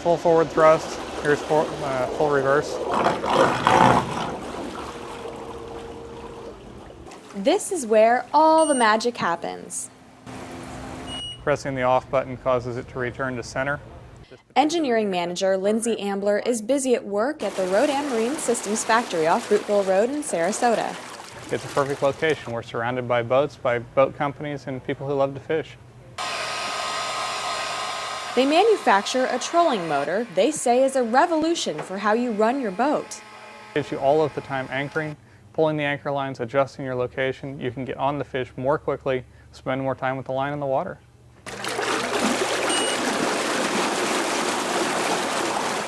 full forward thrust. Here's full reverse. This is where all the magic happens. Pressing the off button causes it to return to center. Engineering manager Lindsay Ambler is busy at work at the Rodan Marine Systems factory off Fruitville Road in Sarasota. It's a perfect location. We're surrounded by boats, by boat companies, and people who love to fish. They manufacture a trolling motor they say is a revolution for how you run your boat. It gives you all of the time anchoring, pulling the anchor lines, adjusting your location. You can get on the fish more quickly, spend more time with the line in the water.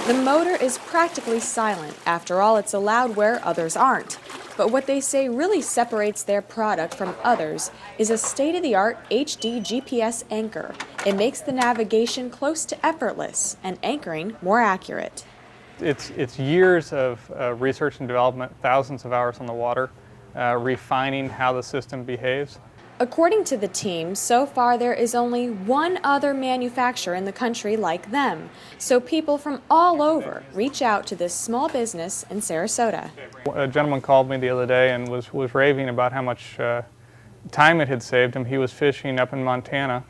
The motor is practically silent. After all, it's allowed where others aren't. But what they say really separates their product from others is a state-of-the-art HD GPS anchor. It makes the navigation close to effortless and anchoring more accurate. It's years of research and development, thousands of hours on the water, refining how the system behaves. According to the team, so far there is only one other manufacturer in the country like them. So people from all over reach out to this small business in Sarasota. A gentleman called me the other day and was raving about how much time it had saved him. He was fishing up in Montana.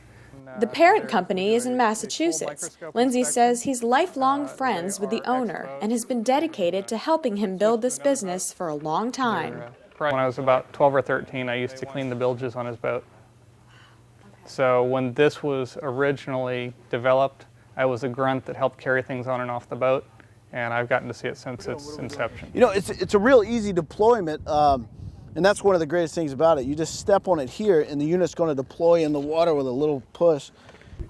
The parent company is in Massachusetts. Lindsay says he's lifelong friends with the owner and has been dedicated to helping him build this business for a long time. When I was about 12 or 13, I used to clean the bilges on his boat. So when this was originally developed, I was a grunt that helped carry things on and off the boat, and I've gotten to see it since its inception. You know, it's a real easy deployment, and that's one of the greatest things about it. You just step on it here, and the unit's going to deploy in the water with a little push.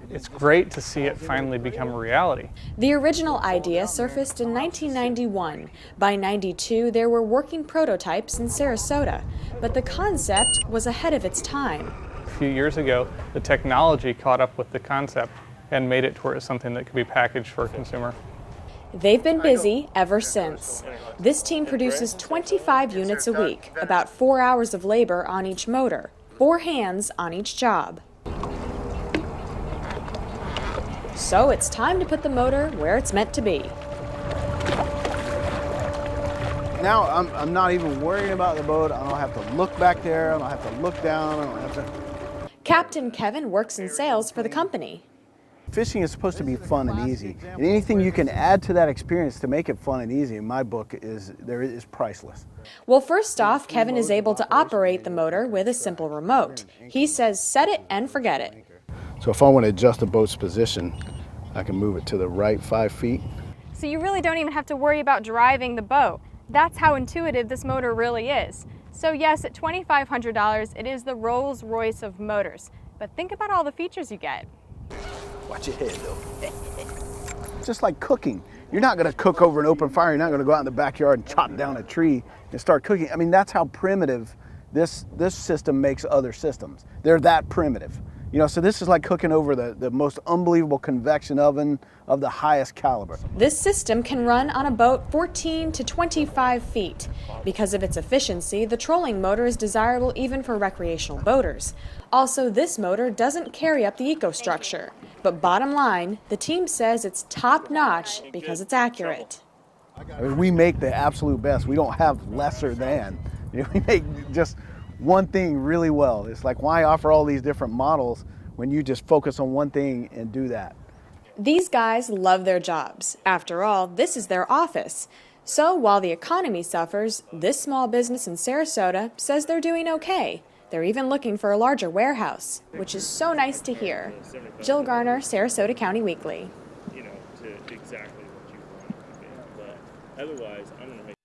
It's great to see it finally become a reality. The original idea surfaced in 1991. By 92, there were working prototypes in Sarasota, but the concept was ahead of its time. A few years ago, the technology caught up with the concept and made it to where it's something that could be packaged for a consumer. They've been busy ever since. This team produces 25 units a week, about 4 hours of labor on each motor, 4 hands on each job. So it's time to put the motor where it's meant to be. Now I'm not even worrying about the boat. I don't have to look back there. I don't have to look down. I don't have to... Captain Kevin works in sales for the company. Fishing is supposed to be fun and easy. And anything you can add to that experience to make it fun and easy, in my book, is priceless. Well, first off, Kevin is able to operate the motor with a simple remote. He says set it and forget it. So if I want to adjust the boat's position, I can move it to the right 5 feet. So you really don't even have to worry about driving the boat. That's how intuitive this motor really is. So yes, at $2,500, it is the Rolls-Royce of motors. But think about all the features you get. Watch your head, though. It's just like cooking. You're not going to cook over an open fire. You're not going to go out in the backyard and chop down a tree and start cooking. I mean, that's how primitive this system makes other systems. They're that primitive. You know, so this is like cooking over the most unbelievable convection oven of the highest caliber. This system can run on a boat 14 to 25 feet. Because of its efficiency, the trolling motor is desirable even for recreational boaters. Also, this motor doesn't carry up the eco-structure. But bottom line, the team says it's top-notch because it's accurate. I mean, we make the absolute best. We don't have lesser than. You know, we make just one thing really well. It's like, why offer all these different models when you just focus on one thing and do that? These guys love their jobs. After all, this is their office. So while the economy suffers, this small business in Sarasota says they're doing okay. They're even looking for a larger warehouse, which is so nice to hear. Jill Garner, Sarasota County Weekly. To exactly what you want. But otherwise, I'm going to make